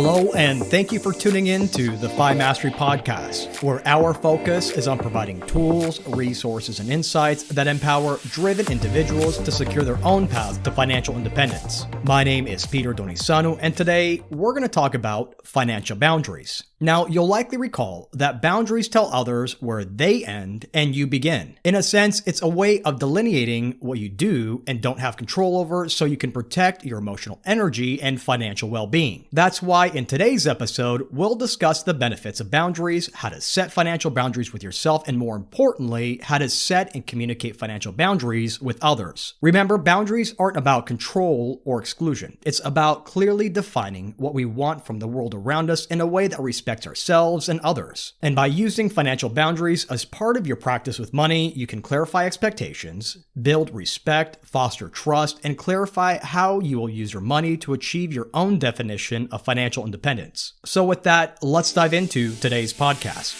Hello, and thank you for tuning in to the Fi Mastery Podcast, where our focus is on providing tools, resources, and insights that empower driven individuals to secure their own path to financial independence. My name is Peter Donisanu, and today we're going to talk about financial boundaries. Now, you'll likely recall that boundaries tell others where they end and you begin. In a sense, it's a way of delineating what you do and don't have control over so you can protect your emotional energy and financial well-being. That's why in today's episode, we'll discuss the benefits of boundaries, how to set financial boundaries with yourself, and more importantly, how to set and communicate financial boundaries with others. Remember, boundaries aren't about control or exclusion. It's about clearly defining what we want from the world around us in a way that respects ourselves and others. And by using financial boundaries as part of your practice with money, you can clarify expectations, build respect, foster trust, and clarify how you will use your money to achieve your own definition of financial independence. So with that, let's dive into today's podcast.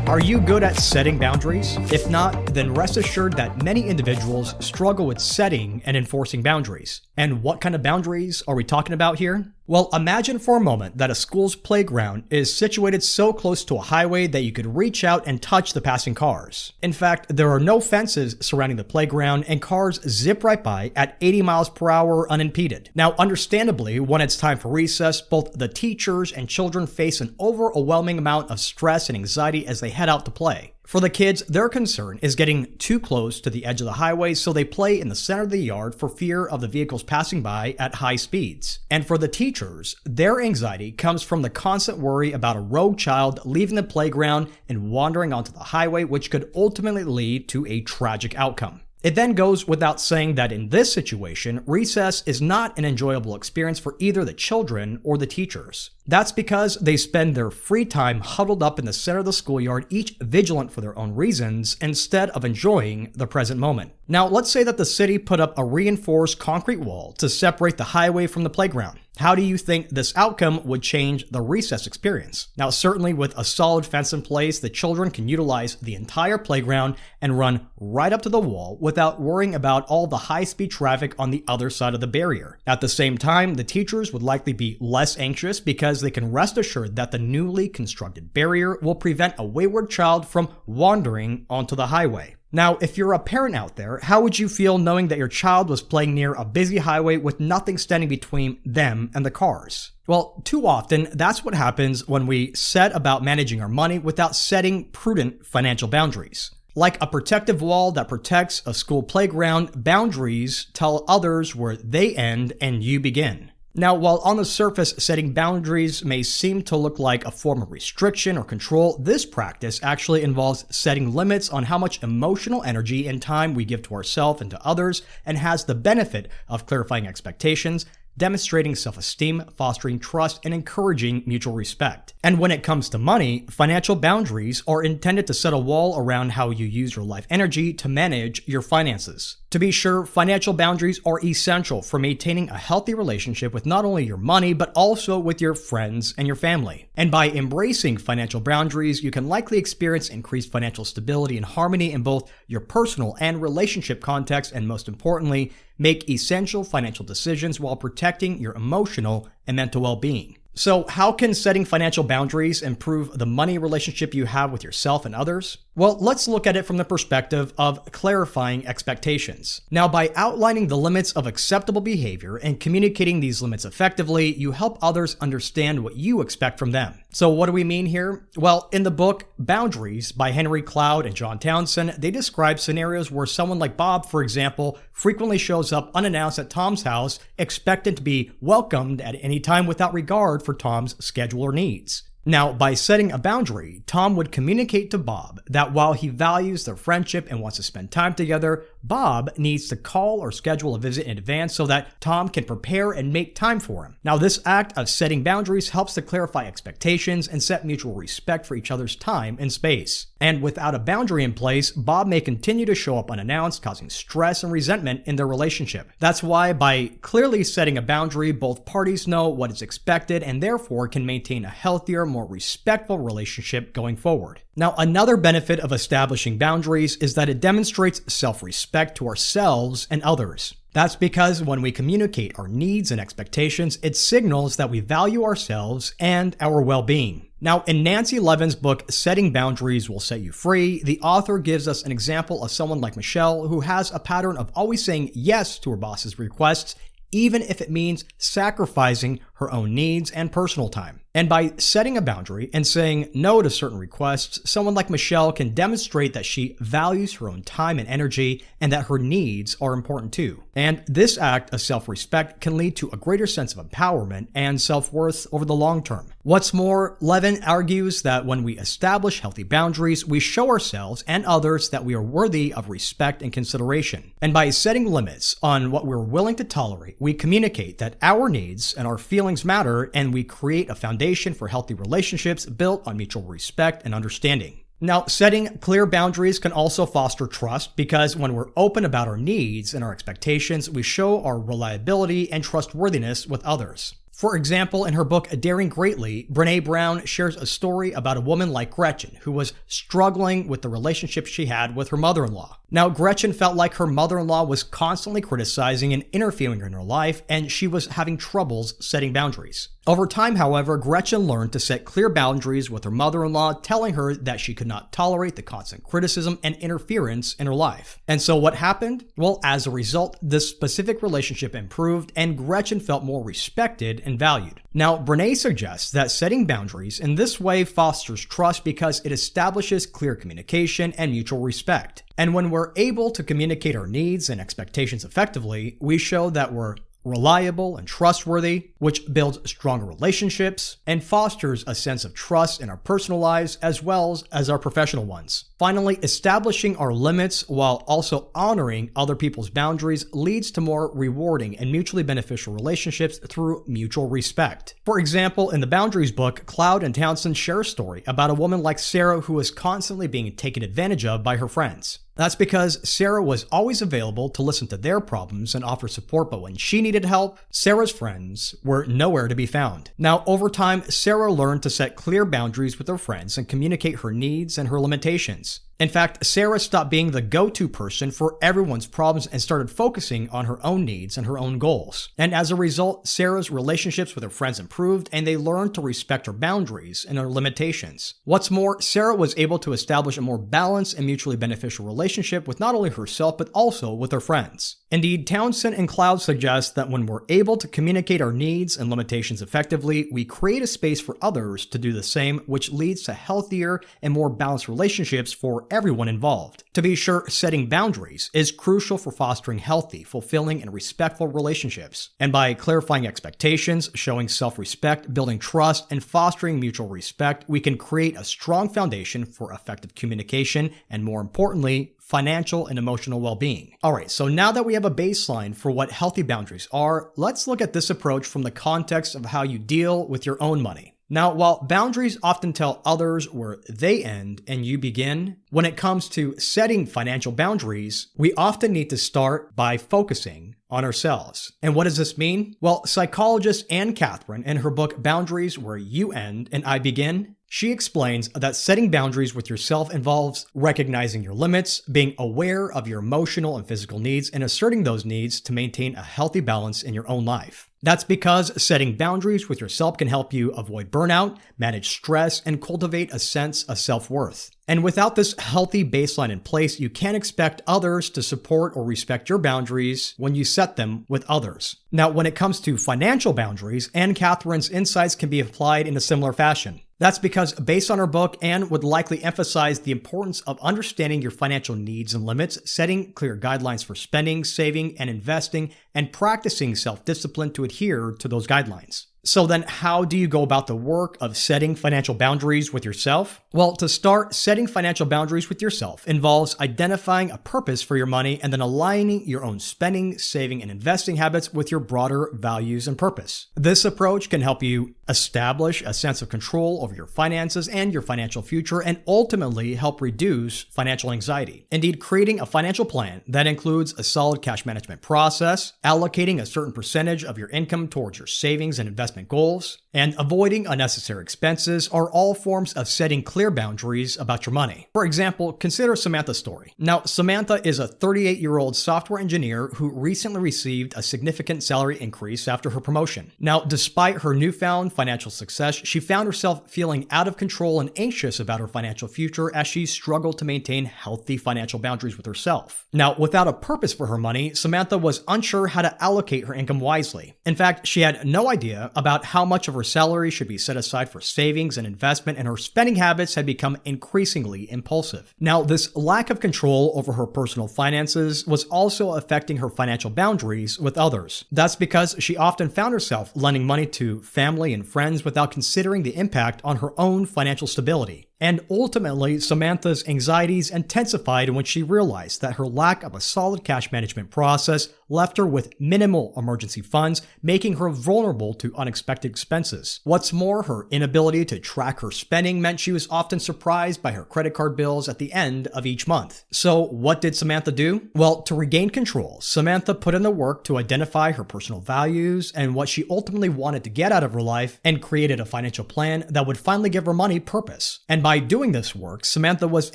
Are you good at setting boundaries? If not, then rest assured that many individuals struggle with setting and enforcing boundaries. And what kind of boundaries are we talking about here? Well, imagine for a moment that a school's playground is situated so close to a highway that you could reach out and touch the passing cars. In fact, there are no fences surrounding the playground and cars zip right by at 80 miles per hour unimpeded. Now, understandably, when it's time for recess, both the teachers and children face an overwhelming amount of stress and anxiety as they head out to play. For the kids, their concern is getting too close to the edge of the highway, so they play in the center of the yard for fear of the vehicles passing by at high speeds. And for the teachers, their anxiety comes from the constant worry about a rogue child leaving the playground and wandering onto the highway, which could ultimately lead to a tragic outcome. It then goes without saying that in this situation, recess is not an enjoyable experience for either the children or the teachers. That's because they spend their free time huddled up in the center of the schoolyard, each vigilant for their own reasons, instead of enjoying the present moment. Now, let's say that the city put up a reinforced concrete wall to separate the highway from the playground. How do you think this outcome would change the recess experience? Now, certainly with a solid fence in place, the children can utilize the entire playground and run right up to the wall without worrying about all the high-speed traffic on the other side of the barrier. At the same time, the teachers would likely be less anxious because they can rest assured that the newly constructed barrier will prevent a wayward child from wandering onto the highway. Now, if you're a parent out there, how would you feel knowing that your child was playing near a busy highway with nothing standing between them and the cars? Well, too often, that's what happens when we set about managing our money without setting prudent financial boundaries. Like a protective wall that protects a school playground, boundaries tell others where they end and you begin. Now, while on the surface, setting boundaries may seem to look like a form of restriction or control, this practice actually involves setting limits on how much emotional energy and time we give to ourselves and to others, and has the benefit of clarifying expectations, demonstrating self-esteem, fostering trust, and encouraging mutual respect. And when it comes to money, financial boundaries are intended to set a wall around how you use your life energy to manage your finances. To be sure, financial boundaries are essential for maintaining a healthy relationship with not only your money, but also with your friends and your family. And by embracing financial boundaries, you can likely experience increased financial stability and harmony in both your personal and relationship context, and most importantly, make essential financial decisions while protecting your emotional and mental well-being. So how can setting financial boundaries improve the money relationship you have with yourself and others? Well, let's look at it from the perspective of clarifying expectations. Now, by outlining the limits of acceptable behavior and communicating these limits effectively, you help others understand what you expect from them. So what do we mean here? Well, in the book Boundaries by Henry Cloud and John Townsend, they describe scenarios where someone like Bob, for example, frequently shows up unannounced at Tom's house, expectant to be welcomed at any time without regard for Tom's schedule or needs. Now, by setting a boundary, Tom would communicate to Bob that while he values their friendship and wants to spend time together, Bob needs to call or schedule a visit in advance so that Tom can prepare and make time for him. Now, this act of setting boundaries helps to clarify expectations and set mutual respect for each other's time and space. And without a boundary in place, Bob may continue to show up unannounced, causing stress and resentment in their relationship. That's why by clearly setting a boundary, both parties know what is expected and therefore can maintain a healthier, more respectful relationship going forward. Now, another benefit of establishing boundaries is that it demonstrates self-respect to ourselves and others. That's because when we communicate our needs and expectations, it signals that we value ourselves and our well-being. Now, in Nancy Levin's book, Setting Boundaries Will Set You Free, the author gives us an example of someone like Michelle who has a pattern of always saying yes to her boss's requests, even if it means sacrificing her own needs and personal time. And by setting a boundary and saying no to certain requests, someone like Michelle can demonstrate that she values her own time and energy and that her needs are important too. And this act of self-respect can lead to a greater sense of empowerment and self-worth over the long term. What's more, Levin argues that when we establish healthy boundaries, we show ourselves and others that we are worthy of respect and consideration. And by setting limits on what we're willing to tolerate, we communicate that our needs and our feelings matter, and we create a foundation for healthy relationships built on mutual respect and understanding. Now, setting clear boundaries can also foster trust because when we're open about our needs and our expectations, we show our reliability and trustworthiness with others. For example, in her book, Daring Greatly, Brené Brown shares a story about a woman like Gretchen who was struggling with the relationship she had with her mother-in-law. Now, Gretchen felt like her mother-in-law was constantly criticizing and interfering in her life, and she was having troubles setting boundaries. Over time, however, Gretchen learned to set clear boundaries with her mother-in-law, telling her that she could not tolerate the constant criticism and interference in her life. And so what happened? Well, as a result, this specific relationship improved, and Gretchen felt more respected and valued. Now, Brené suggests that setting boundaries in this way fosters trust because it establishes clear communication and mutual respect. And when we're able to communicate our needs and expectations effectively, we show that we're reliable and trustworthy, which builds stronger relationships and fosters a sense of trust in our personal lives as well as our professional ones. Finally, establishing our limits while also honoring other people's boundaries leads to more rewarding and mutually beneficial relationships through mutual respect. For example, in the Boundaries book, Cloud and Townsend share a story about a woman like Sarah who was constantly being taken advantage of by her friends. That's because Sarah was always available to listen to their problems and offer support, but when she needed help, Sarah's friends were nowhere to be found. Now, over time, Sarah learned to set clear boundaries with her friends and communicate her needs and her limitations. In fact, Sarah stopped being the go-to person for everyone's problems and started focusing on her own needs and her own goals. And as a result, Sarah's relationships with her friends improved, and they learned to respect her boundaries and her limitations. What's more, Sarah was able to establish a more balanced and mutually beneficial relationship with not only herself, but also with her friends. Indeed, Townsend and Cloud suggest that when we're able to communicate our needs and limitations effectively, we create a space for others to do the same, which leads to healthier and more balanced relationships for everyone involved. To be sure, setting boundaries is crucial for fostering healthy, fulfilling, and respectful relationships. And by clarifying expectations, showing self-respect, building trust, and fostering mutual respect, we can create a strong foundation for effective communication and, more importantly, financial and emotional well-being. Alright, so now that we have a baseline for what healthy boundaries are, let's look at this approach from the context of how you deal with your own money. Now, while boundaries often tell others where they end and you begin, when it comes to setting financial boundaries, we often need to start by focusing on ourselves. And what does this mean? Well, psychologist Anne Catherine, in her book Boundaries Where You End and I Begin, she explains that setting boundaries with yourself involves recognizing your limits, being aware of your emotional and physical needs, and asserting those needs to maintain a healthy balance in your own life. That's because setting boundaries with yourself can help you avoid burnout, manage stress, and cultivate a sense of self-worth. And without this healthy baseline in place, you can't expect others to support or respect your boundaries when you set them with others. Now, when it comes to financial boundaries, Anne Catherine's insights can be applied in a similar fashion. That's because, based on her book, Anne would likely emphasize the importance of understanding your financial needs and limits, setting clear guidelines for spending, saving, and investing, and practicing self-discipline to adhere to those guidelines. So then, how do you go about the work of setting financial boundaries with yourself? Well, to start, setting financial boundaries with yourself involves identifying a purpose for your money and then aligning your own spending, saving, and investing habits with your broader values and purpose. This approach can help you establish a sense of control over your finances and your financial future, and ultimately help reduce financial anxiety. Indeed, creating a financial plan that includes a solid cash management process, allocating a certain percentage of your income towards your savings and investment goals, and avoiding unnecessary expenses are all forms of setting clear boundaries about your money. For example, consider Samantha's story. Now, Samantha is a 38-year-old software engineer who recently received a significant salary increase after her promotion. Now, despite her newfound financial success, she found herself feeling out of control and anxious about her financial future as she struggled to maintain healthy financial boundaries with herself. Now, without a purpose for her money, Samantha was unsure how to allocate her income wisely. In fact, she had no idea about how much of her salary should be set aside for savings and investment, and her spending habits had become increasingly impulsive. Now, this lack of control over her personal finances was also affecting her financial boundaries with others. That's because she often found herself lending money to family and friends without considering the impact on her own financial stability. And ultimately, Samantha's anxieties intensified when she realized that her lack of a solid cash management process left her with minimal emergency funds, making her vulnerable to unexpected expenses. What's more, her inability to track her spending meant she was often surprised by her credit card bills at the end of each month. So what did Samantha do? Well, to regain control, Samantha put in the work to identify her personal values and what she ultimately wanted to get out of her life, and created a financial plan that would finally give her money purpose. And by doing this work, Samantha was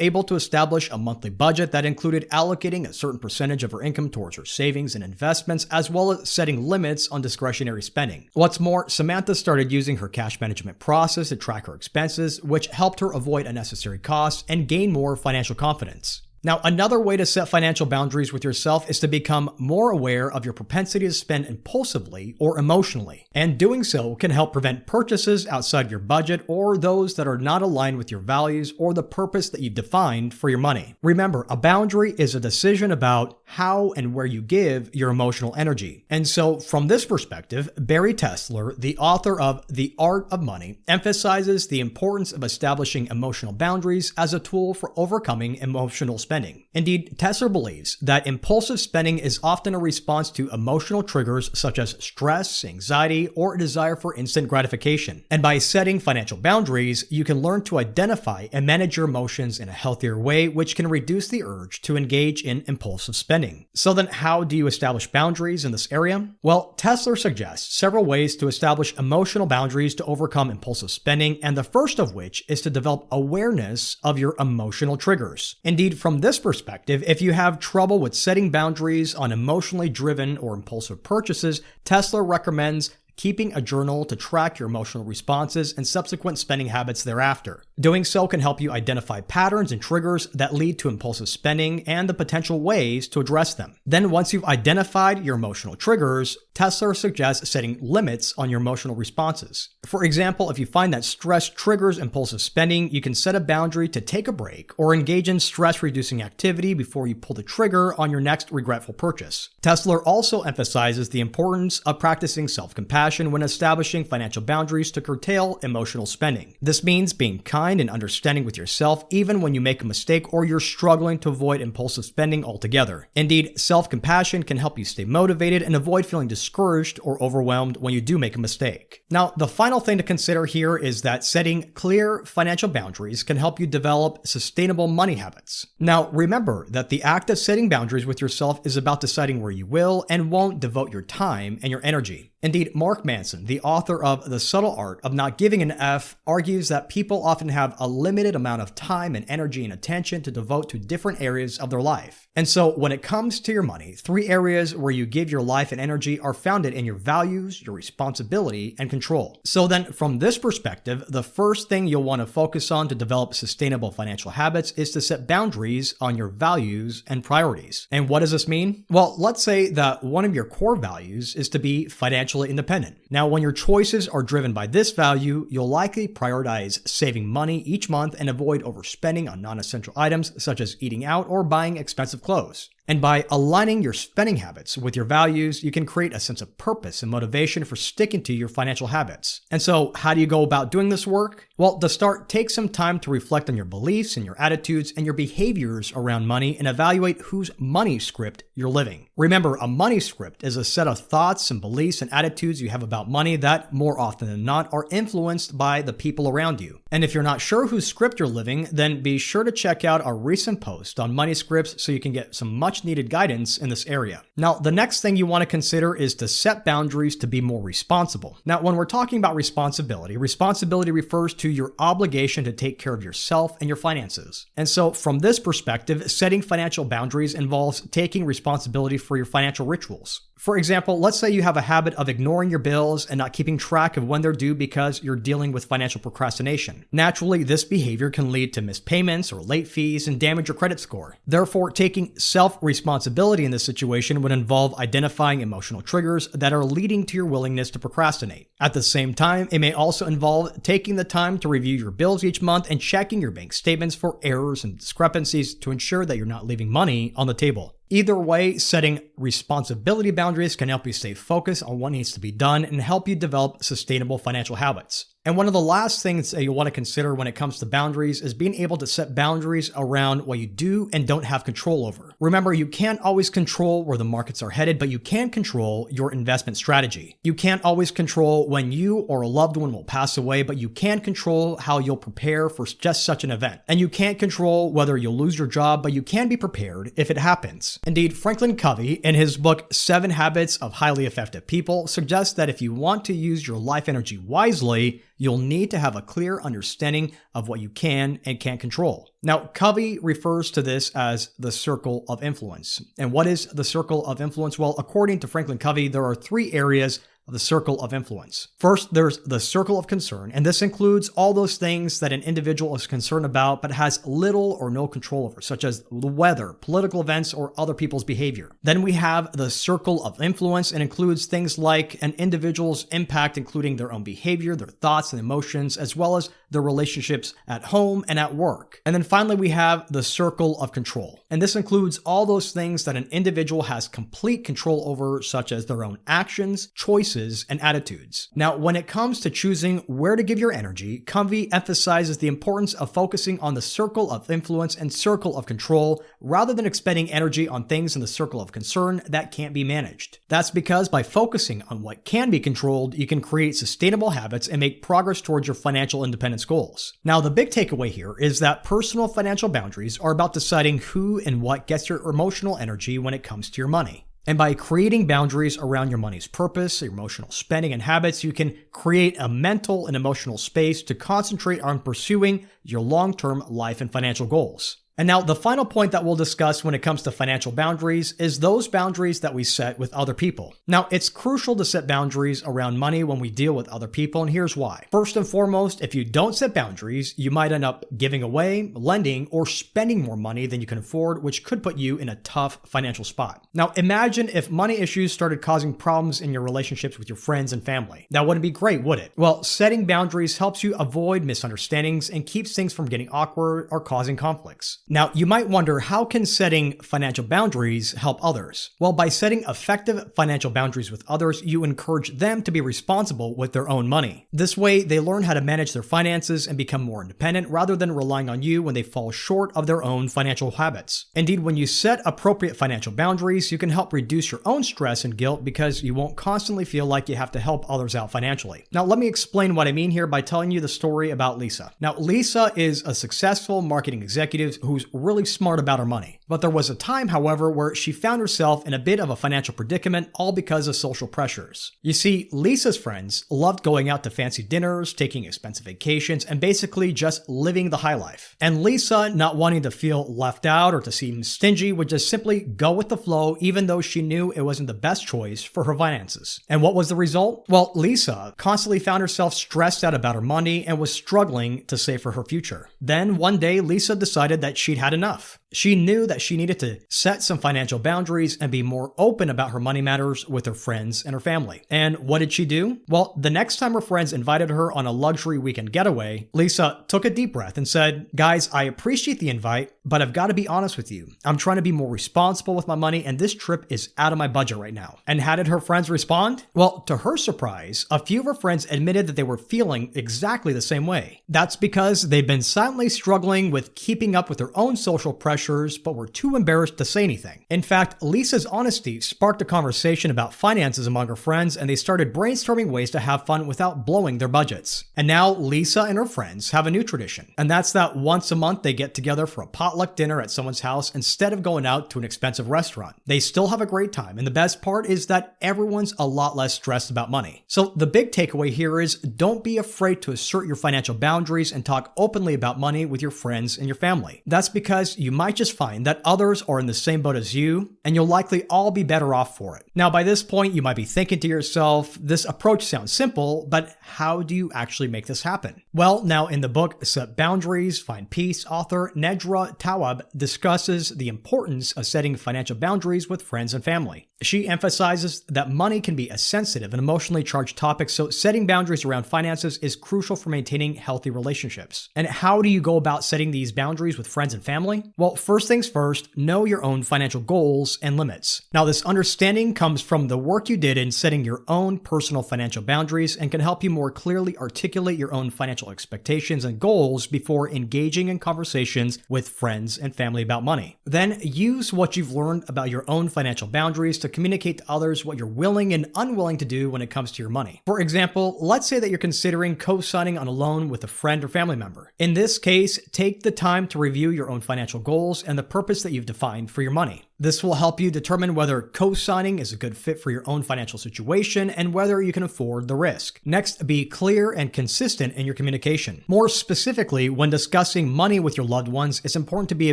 able to establish a monthly budget that included allocating a certain percentage of her income towards her savings and investments, as well as setting limits on discretionary spending. What's more, Samantha started using her cash management process to track her expenses, which helped her avoid unnecessary costs and gain more financial confidence. Now, another way to set financial boundaries with yourself is to become more aware of your propensity to spend impulsively or emotionally. And doing so can help prevent purchases outside your budget or those that are not aligned with your values or the purpose that you've defined for your money. Remember, a boundary is a decision about how and where you give your emotional energy. And so, from this perspective, Barry Tesler, the author of The Art of Money, emphasizes the importance of establishing emotional boundaries as a tool for overcoming emotional spending. Indeed, Tesler believes that impulsive spending is often a response to emotional triggers such as stress, anxiety, or a desire for instant gratification. And by setting financial boundaries, you can learn to identify and manage your emotions in a healthier way, which can reduce the urge to engage in impulsive spending. So then, how do you establish boundaries in this area? Well, Tesler suggests several ways to establish emotional boundaries to overcome impulsive spending, and the first of which is to develop awareness of your emotional triggers. Indeed, from this perspective, if you have trouble with setting boundaries on emotionally driven or impulsive purchases, Tesler recommends keeping a journal to track your emotional responses and subsequent spending habits thereafter. Doing so can help you identify patterns and triggers that lead to impulsive spending and the potential ways to address them. Then, once you've identified your emotional triggers, Tesler suggests setting limits on your emotional responses. For example, if you find that stress triggers impulsive spending, you can set a boundary to take a break or engage in stress-reducing activity before you pull the trigger on your next regretful purchase. Tesler also emphasizes the importance of practicing self-compassion when establishing financial boundaries to curtail emotional spending. This means being kind and understanding with yourself even when you make a mistake or you're struggling to avoid impulsive spending altogether. Indeed, self-compassion can help you stay motivated and avoid feeling discouraged or overwhelmed when you do make a mistake. Now, the final thing to consider here is that setting clear financial boundaries can help you develop sustainable money habits. Now, remember that the act of setting boundaries with yourself is about deciding where you will and won't devote your time and your energy. Indeed, Mark Manson, the author of The Subtle Art of Not Giving an F, argues that people often have a limited amount of time and energy and attention to devote to different areas of their life. And so when it comes to your money, 3 areas where you give your life and energy are founded in your values, your responsibility, and control. So then, from this perspective, the first thing you'll want to focus on to develop sustainable financial habits is to set boundaries on your values and priorities. And what does this mean? Well, let's say that one of your core values is to be financially independent. Now, when your choices are driven by this value, you'll likely prioritize saving money each month and avoid overspending on non-essential items such as eating out or buying expensive clothes. And by aligning your spending habits with your values, you can create a sense of purpose and motivation for sticking to your financial habits. And so, how do you go about doing this work? Well, to start, take some time to reflect on your beliefs and your attitudes and your behaviors around money and evaluate whose money script you're living. Remember, a money script is a set of thoughts and beliefs and attitudes you have about money that, more often than not, are influenced by the people around you. And if you're not sure whose script you're living, then be sure to check out our recent post on money scripts so you can get some much needed guidance in this area. Now, the next thing you want to consider is to set boundaries to be more responsible. Now, when we're talking about responsibility refers to your obligation to take care of yourself and your finances. And so from this perspective, setting financial boundaries involves taking responsibility for your financial rituals. For example, let's say you have a habit of ignoring your bills and not keeping track of when they're due because you're dealing with financial procrastination. Naturally, this behavior can lead to missed payments or late fees and damage your credit score. Therefore, taking self-responsibility in this situation would involve identifying emotional triggers that are leading to your willingness to procrastinate. At the same time, it may also involve taking the time to review your bills each month and checking your bank statements for errors and discrepancies to ensure that you're not leaving money on the table. Either way, setting responsibility boundaries can help you stay focused on what needs to be done and help you develop sustainable financial habits. And one of the last things that you want to consider when it comes to boundaries is being able to set boundaries around what you do and don't have control over. Remember, you can't always control where the markets are headed, but you can control your investment strategy. You can't always control when you or a loved one will pass away, but you can control how you'll prepare for just such an event. And you can't control whether you'll lose your job, but you can be prepared if it happens. Indeed, Franklin Covey, in his book 7 Habits of Highly Effective People, suggests that if you want to use your life energy wisely, you'll need to have a clear understanding of what you can and can't control. Now, Covey refers to this as the circle of influence. And what is the circle of influence? Well, according to Franklin Covey, there are 3 areas of the circle of influence. First, there's the circle of concern, and this includes all those things that an individual is concerned about but has little or no control over, such as the weather, political events, or other people's behavior. Then we have the circle of influence, and includes things like an individual's impact, including their own behavior, their thoughts and emotions, as well as their relationships at home and at work. And then finally, we have the circle of control, and this includes all those things that an individual has complete control over, such as their own actions, choices, and attitudes. Now, when it comes to choosing where to give your energy, Covey emphasizes the importance of focusing on the circle of influence and circle of control rather than expending energy on things in the circle of concern that can't be managed. That's because by focusing on what can be controlled, you can create sustainable habits and make progress towards your financial independence goals. Now, the big takeaway here is that personal financial boundaries are about deciding who and what gets your emotional energy when it comes to your money. And by creating boundaries around your money's purpose, your emotional spending and habits, you can create a mental and emotional space to concentrate on pursuing your long-term life and financial goals. And now the final point that we'll discuss when it comes to financial boundaries is those boundaries that we set with other people. Now, it's crucial to set boundaries around money when we deal with other people, and here's why. First and foremost, if you don't set boundaries, you might end up giving away, lending, or spending more money than you can afford, which could put you in a tough financial spot. Now, imagine if money issues started causing problems in your relationships with your friends and family. That wouldn't be great, would it? Well, setting boundaries helps you avoid misunderstandings and keeps things from getting awkward or causing conflicts. Now, you might wonder, how can setting financial boundaries help others? Well, by setting effective financial boundaries with others, you encourage them to be responsible with their own money. This way, they learn how to manage their finances and become more independent rather than relying on you when they fall short of their own financial habits. Indeed, when you set appropriate financial boundaries, you can help reduce your own stress and guilt because you won't constantly feel like you have to help others out financially. Now, let me explain what I mean here by telling you the story about Lisa. Now, Lisa is a successful marketing executive who's really smart about her money. But there was a time, however, where she found herself in a bit of a financial predicament, all because of social pressures. You see, Lisa's friends loved going out to fancy dinners, taking expensive vacations, and basically just living the high life. And Lisa, not wanting to feel left out or to seem stingy, would just simply go with the flow, even though she knew it wasn't the best choice for her finances. And what was the result? Well, Lisa constantly found herself stressed out about her money and was struggling to save for her future. Then one day, Lisa decided that she'd had enough. She knew that she needed to set some financial boundaries and be more open about her money matters with her friends and her family. And what did she do? Well, the next time her friends invited her on a luxury weekend getaway, Lisa took a deep breath and said, "Guys, I appreciate the invite, but I've got to be honest with you. I'm trying to be more responsible with my money, and this trip is out of my budget right now." And how did her friends respond? Well, to her surprise, a few of her friends admitted that they were feeling exactly the same way. That's because they've been silently struggling with keeping up with their own social pressures, but were too embarrassed to say anything. In fact, Lisa's honesty sparked a conversation about finances among her friends, and they started brainstorming ways to have fun without blowing their budgets. And now Lisa and her friends have a new tradition, and that's that once a month they get together for a potluck dinner at someone's house instead of going out to an expensive restaurant. They still have a great time, and the best part is that everyone's a lot less stressed about money. So the big takeaway here is don't be afraid to assert your financial boundaries and talk openly about money with your friends and your family. That's because you might just find that others are in the same boat as you, and you'll likely all be better off for it. Now, by this point, you might be thinking to yourself, this approach sounds simple, but how do you actually make this happen? Well, now in the book Set Boundaries, Find Peace, author Nedra Tawwab discusses the importance of setting financial boundaries with friends and family. She emphasizes that money can be a sensitive and emotionally charged topic, so setting boundaries around finances is crucial for maintaining healthy relationships. And how do you go about setting these boundaries with friends and family? Well, first things first, know your own financial goals and limits. Now, this understanding comes from the work you did in setting your own personal financial boundaries and can help you more clearly articulate your own financial expectations and goals before engaging in conversations with friends and family about money. Then use what you've learned about your own financial boundaries to communicate to others what you're willing and unwilling to do when it comes to your money. For example, let's say that you're considering co-signing on a loan with a friend or family member. In this case, take the time to review your own financial goals and the purpose that you've defined for your money. This will help you determine whether co-signing is a good fit for your own financial situation and whether you can afford the risk. Next, be clear and consistent in your communication. More specifically, when discussing money with your loved ones, it's important to be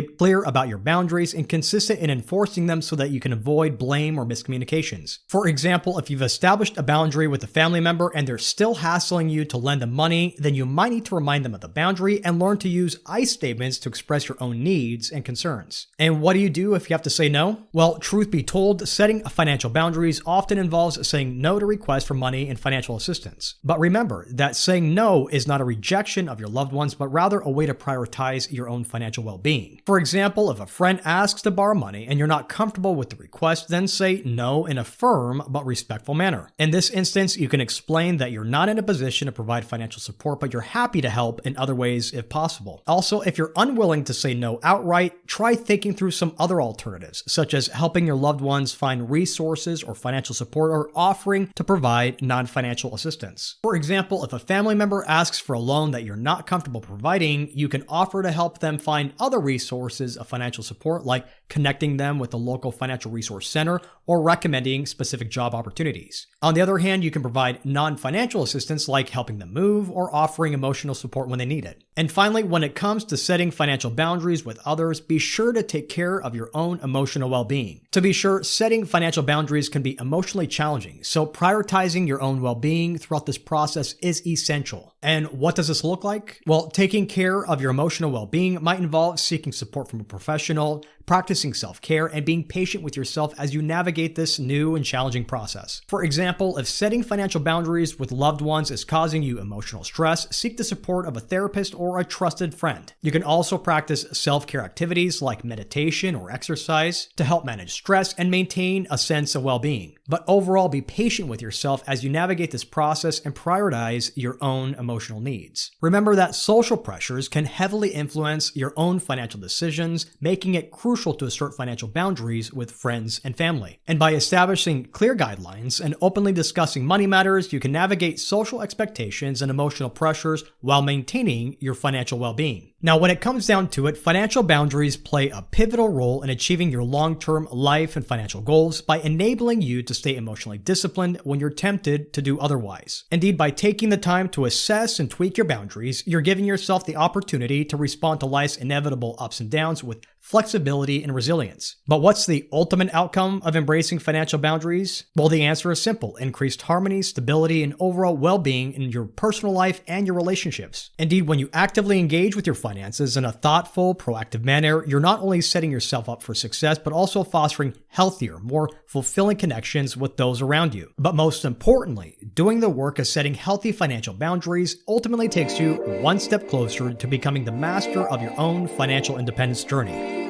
clear about your boundaries and consistent in enforcing them so that you can avoid blame or miscommunications. For example, if you've established a boundary with a family member and they're still hassling you to lend them money, then you might need to remind them of the boundary and learn to use I statements to express your own needs and concerns. And what do you do if you have to say no? Well, truth be told, setting financial boundaries often involves saying no to requests for money and financial assistance. But remember that saying no is not a rejection of your loved ones, but rather a way to prioritize your own financial well-being. For example, if a friend asks to borrow money and you're not comfortable with the request, then say no in a firm but respectful manner. In this instance, you can explain that you're not in a position to provide financial support, but you're happy to help in other ways if possible. Also, if you're unwilling to say no outright, try thinking through some other alternatives, such as helping your loved ones find resources or financial support or offering to provide non-financial assistance. For example, if a family member asks for a loan that you're not comfortable providing, you can offer to help them find other resources of financial support, like connecting them with a local financial resource center or recommending specific job opportunities. On the other hand, you can provide non-financial assistance like helping them move or offering emotional support when they need it. And finally, when it comes to setting financial boundaries with others, be sure to take care of your own emotional well-being. To be sure, setting financial boundaries can be emotionally challenging, so prioritizing your own well-being throughout this process is essential. And what does this look like? Well, taking care of your emotional well-being might involve seeking support from a professional, practicing self-care, and being patient with yourself as you navigate this new and challenging process. For example, if setting financial boundaries with loved ones is causing you emotional stress, seek the support of a therapist or a trusted friend. You can also practice self-care activities like meditation or exercise to help manage stress and maintain a sense of well-being. But overall, be patient with yourself as you navigate this process and prioritize your own emotional needs. Remember that social pressures can heavily influence your own financial decisions, making it crucial to assert financial boundaries with friends and family. And by establishing clear guidelines and openly discussing money matters, you can navigate social expectations and emotional pressures while maintaining your financial well-being. Now, when it comes down to it, financial boundaries play a pivotal role in achieving your long-term life and financial goals by enabling you to stay emotionally disciplined when you're tempted to do otherwise. Indeed, by taking the time to assess and tweak your boundaries, you're giving yourself the opportunity to respond to life's inevitable ups and downs with flexibility, and resilience. But what's the ultimate outcome of embracing financial boundaries? Well, the answer is simple: increased harmony, stability, and overall well-being in your personal life and your relationships. Indeed, when you actively engage with your finances in a thoughtful, proactive manner, you're not only setting yourself up for success, but also fostering healthier, more fulfilling connections with those around you. But most importantly, doing the work of setting healthy financial boundaries ultimately takes you one step closer to becoming the master of your own financial independence journey.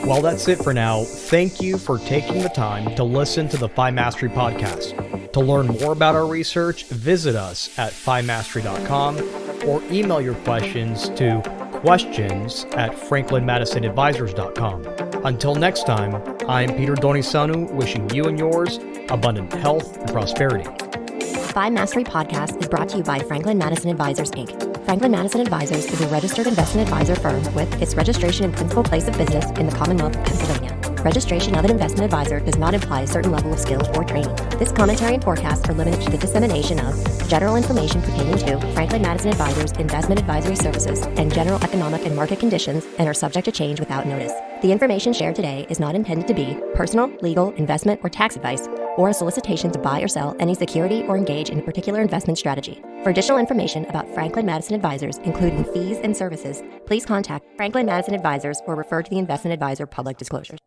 Well, that's it for now. Thank you for taking the time to listen to the FI Mastery podcast. To learn more about our research, visit us at fimastery.com or email your questions to questions@franklinmadisonadvisors.com. Until next time, I'm Peter Donisanu, wishing you and yours abundant health and prosperity. FI Mastery Podcast is brought to you by Franklin Madison Advisors, Inc. Franklin Madison Advisors is a registered investment advisor firm with its registration and principal place of business in the Commonwealth of Pennsylvania. Registration of an investment advisor does not imply a certain level of skill or training. This commentary and forecast are limited to the dissemination of general information pertaining to Franklin Madison Advisors investment advisory services and general economic and market conditions, and are subject to change without notice. The information shared today is not intended to be personal, legal, investment, or tax advice, or a solicitation to buy or sell any security or engage in a particular investment strategy. For additional information about Franklin Madison Advisors, including fees and services, please contact Franklin Madison Advisors or refer to the investment advisor public disclosures.